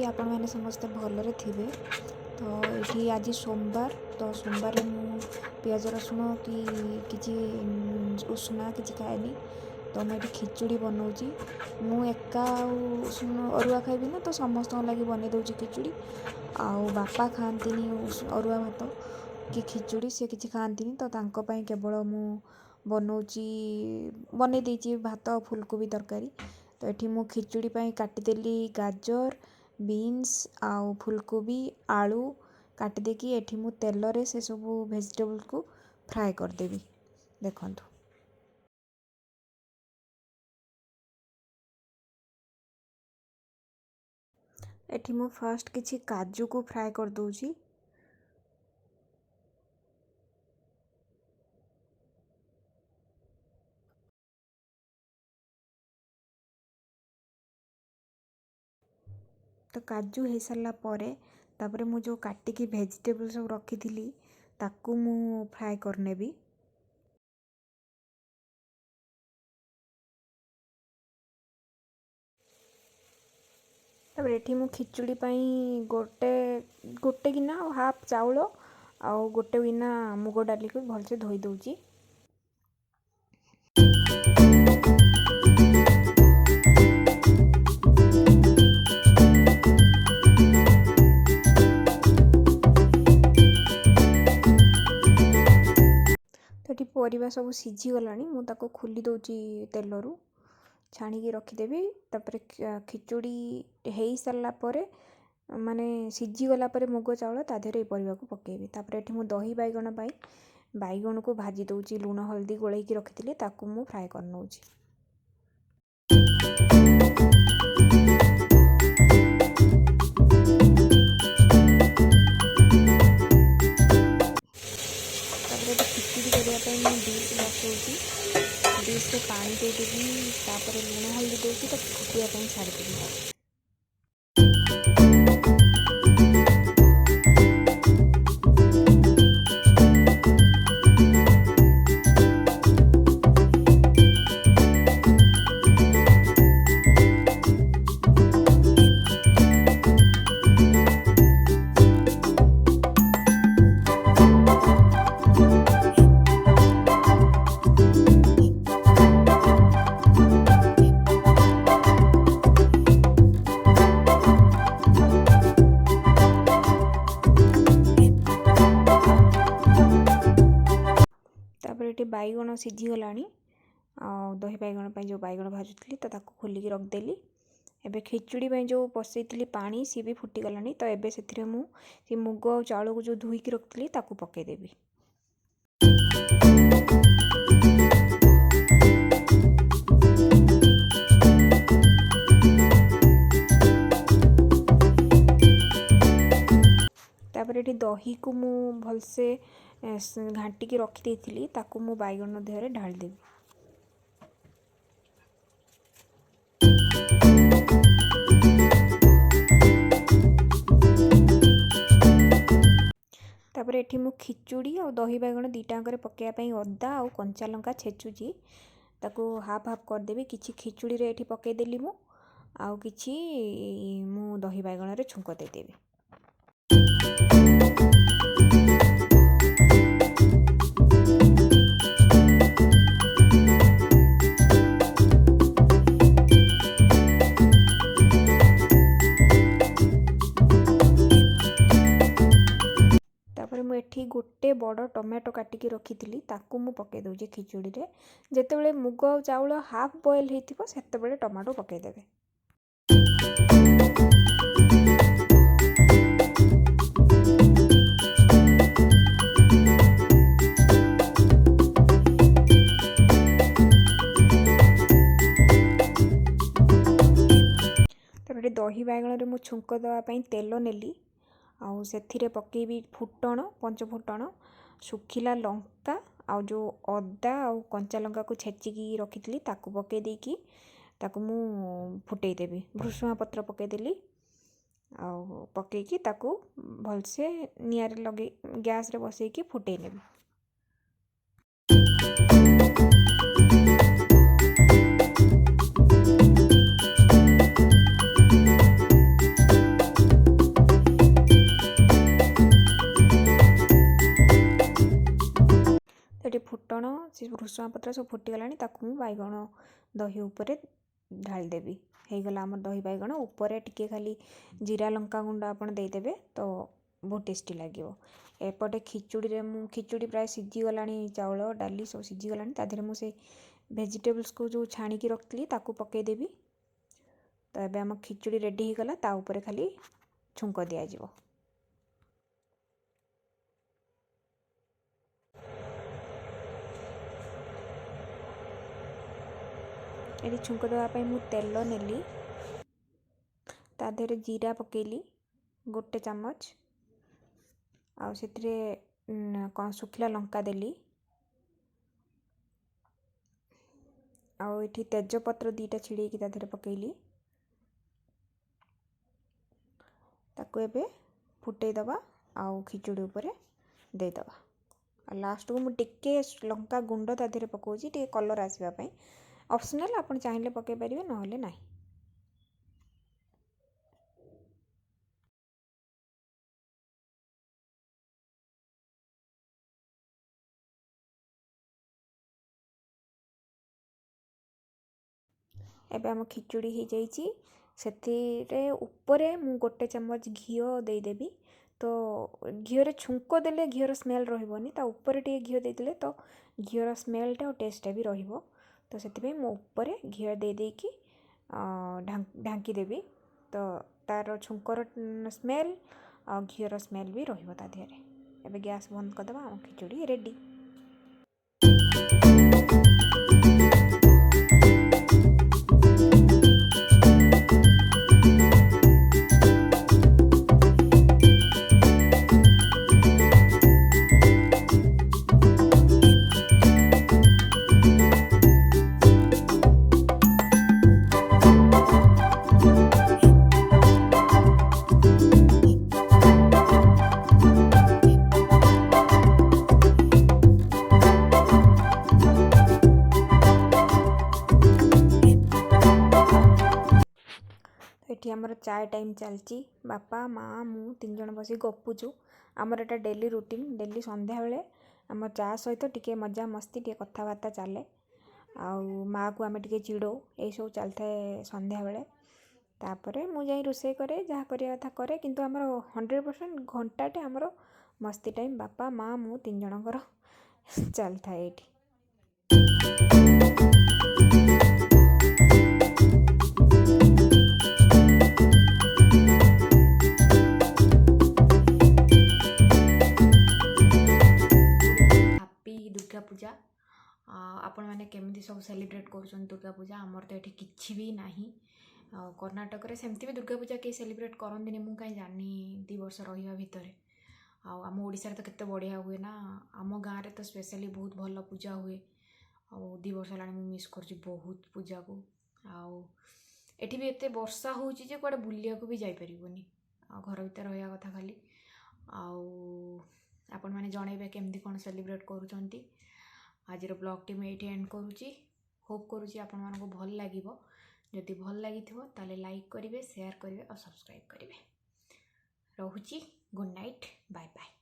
आपण मैंने समस्ते भलरे थिबे। तो ये आज सोमवार, तो सोमवार मु पियाज रसुण कि किसी उषुना किसी खाएनी। तो मुझे खिचुड़ी बनाऊँगी। मु एका अरुआ खाइबी ना, तो समस्त लगी बन दूँ खिचुड़ी। आउ बापा खाती अरुआ भात कि खिचुड़ी, सी किसी खाती, तो तांको केवल मु बनाऊँगी बन देती भात फुलकोबी तरकारी। तो ये मु खिचुड़ी काटिदेली गाजर, बीन्स आउ फुलकोबी आलू काटिदेकी एठी मु तेलरे से सब वेजिटेबल को फ्राए करदेवी। देखंतु एठी मु फर्स्ट किछि काजू को फ्राए कर दूची। तो काजू हो सारा पर तापर मु जो काटिकी वेजिटेबल सब रखी थी ताकू मु फ्राए करनेबी। तापर एठी मु खिचुड़ी गोटे गोटे गिना हाफ चाउल आउ गोटे गिना मुग डाली को भलसे धोई दूची। तो परिवा सब सीझी गलानी, मु ताको खोली दउची तेलरू छाणिकी रखीदेवी। तापर खिचुड़ी हो सारा पर माने सीझी गला पर मुग चाउल ता देहरे परिवा को पकेबी। तापर एठी मु दही बाइगण बाइगण को भाजी दउची, लूण हल्दी गोलैकी रखिथिली ताकू मु फ्राए कर नउची। खिचड़ी करने डिश बसौची, डिश में पानी देदेवी, तापर लुण हल्दी देकी तो फुटिया छाड़देवी। ये बैगण सीझीगला दही बैगण जो बैगण भाजुली तो ताको खोलिकी रखदेली। एबे खिचुड़ी जो बसई पानी सी भी फुटीगला। तो एबे से मुग और चाउल को जो धोईकी रखी ताकू पकईदेवी। तापर ये दही को मु भलसे घाटिकी रखी देती ताकू मु बैगण देहरे ढालदेवी। तापर एठी मु खिचुड़ी और दही बैगण दीटांग पकाइवाई अदा और कंचा लंका छेचुची, ताकू हाफ हाफ करदेवी। किछि खिचुड़ी रे एठी पकईदेली मु आउ किछि मु दही बैगण रे छुंक देदेवी। एठी गोटे बड़ टमाटो काटिकी रखी ताकू मु पकई दउची खिचुड़ी रे। जेतेबेले मुग और चाउल हाफ बॉयल होइथिबो सेतेबेले टमाटो पकई देबे। तापर दही बैगण रे मु छुंक दवाई तेल नेली आउ से पकेबी फुटण, पंच फुटण, सुखिला लंका आउ जो अदा आउ कंचा लंका को छेचिकी रखी ताकू पकई देकी ताकू मु फुटई देबी। भृसुंगा पत्र पकईदेली आउ पकईकी ताकू भलसे निआर लगे गैस रे बसईकी फुटई नेबी। भुसुंगा पत्र सब फुटीगलानी ताकू मु बाइगण दही उपरे ढालीदेवी ହେଇଗଲା ଆମର ଦହି ବାଇଗଣ। ଉପରେ ଟିକେ ଖାଲି ଜିରା ଲଙ୍କା ଗୁଣ୍ଡ ଆପଣ ଦେଇଦେବେ ତ ବହୁତ ଟେଷ୍ଟି ଲାଗିବ। ଏପଟେ ଖିଚୁଡ଼ିରେ ମୁଁ ଖିଚୁଡ଼ି ପ୍ରାୟ ସିଝିଗଲାଣି, ଚାଉଳ ଡାଲି ସବୁ ସିଝିଗଲାଣି। ତା ଦେହରେ ମୁଁ ସେ ଭେଜିଟେବଲ୍ସକୁ ଯେଉଁ ଛାଣିକି ରଖିଥିଲି ତାକୁ ପକାଇଦେବି। ତ ଏବେ ଆମ ଖିଚୁଡ଼ି ରେଡ଼ି ହେଇଗଲା। ତା ଉପରେ ଖାଲି ଛୁଙ୍କ ଦିଆଯିବ। ଏଠି ଛୁଙ୍କ ଦେବା ପାଇଁ ମୁଁ ତେଲ ନେଲି, ତା ଦେହରେ ଜିରା ପକେଇଲି 1 ଚାମଚ, ଆଉ ସେଥିରେ ଶୁଖିଲା ଲଙ୍କା ଦେଲି, ଆଉ ଏଠି ତେଜପତ୍ର 2ଟା ଛିଡ଼େଇକି ତା ଦେହରେ ପକେଇଲି। ତାକୁ ଏବେ ଫୁଟେଇଦବା ଆଉ ଖିଚୁଡ଼ି ଉପରେ ଦେଇଦବା। ଆଉ ଲାଷ୍ଟକୁ ମୁଁ ଟିକେ ଲଙ୍କା ଗୁଣ୍ଡ ତା ଦେହରେ ପକାଉଛି ଟିକେ କଲର୍ ଆସିବା ପାଇଁ। ଅପସନାଲ୍, ଆପଣ ଚାହିଁଲେ ପକାଇ ପାରିବେ, ନହେଲେ ନାହିଁ। ଏବେ ଆମ ଖିଚୁଡ଼ି ହେଇଯାଇଛି। ସେଥିରେ ଉପରେ ମୁଁ 1 ଚାମଚ ଘିଅ ଦେଇଦେବି। ତ ଘିଅରେ ଛୁଙ୍କ ଦେଲେ ଘିଅର ସ୍ମେଲ୍ ରହିବନି, ତା ଉପରେ ଟିକେ ଘିଅ ଦେଇଦେଲେ ତ ଘିଅର ସ୍ମେଲ୍ଟା ଆଉ ଟେଷ୍ଟଟା ବି ରହିବ। ତ ସେଥିପାଇଁ ମୁଁ ଉପରେ ଘିଅ ଦେଇକି ଢାଙ୍କି ଦେବି। ତ ତାର ଛୁଙ୍କର ସ୍ମେଲ୍ ଆଉ ଘିଅର ସ୍ମେଲ୍ ବି ରହିବ ତା ଦେହରେ। ଏବେ ଗ୍ୟାସ୍ ବନ୍ଦ କରିଦେବା, ଆମ ଖିଚୁଡ଼ି ରେଡ଼ି। ଏଠି ଆମର ଚାय ଟାଇମ୍ ଚାଲିଛି। ବାପା ମା ମୁଁ 3 ଜଣ ବସି ଗପୁଛୁ। ଆମର ଏଟା ଡେଲି ରୁଟିନ୍। ଡେଲି ସନ୍ଧ୍ୟାବେଳେ ଆମ ଚା ସହିତ ଟିକେ ମଜା ମସ୍ତି, ଟିକେ କଥାବାର୍ତ୍ତା ଚାଲେ। ଆଉ ମାଆକୁ ଆମେ ଟିକେ ଚିଡ଼ଉ, ଏଇସବୁ ଚାଲିଥାଏ ସନ୍ଧ୍ୟାବେଳେ। ତାପରେ ମୁଁ ଯାଇ ରୋଷେଇ କରେ, ଯାହା କରିବା କଥା କରେ। କିନ୍ତୁ ଆମର 100% ଘଣ୍ଟାଟେ ଆମର ମସ୍ତି ଟାଇମ୍ ବାପା ମା ମୁଁ 3 ଜଣଙ୍କର ଚାଲିଥାଏ ଏଇଠି। दुर्गा पूजा आपण मैंने केमती सब सेलिब्रेट कर दुर्गा पूजा। आमर तो ये किसी भी ना कर्नाटक रे सेमती भी दुर्गा पूजा कहीं सेलिब्रेट करती मुझे कहीं जानी 2 वर्ष रहा भितर। आम ओडिशा तो केते बढ़िया हुए ना, आम गाँव में तो स्पेशली बहुत भल पूजा हुए। 2 वर्ष है मिस कर बहुत पूजा को। एठी भी एते वर्षा हो कड़े बुलिया को भी जापर घर भर रहा कथा खाली। आपण मैंने जनइबे केमती कौन सेलिब्रेट करूँच। आज ब्लॉग टी मुझे एंड करुँची। होप करुँची आपण मानको भल लागिबो। जदि भल लगी ताले लाइक करेंगे, शेयर करेंगे और सब्सक्राइब करेंगे। रहुची, गुड नाइट, बाय बाय।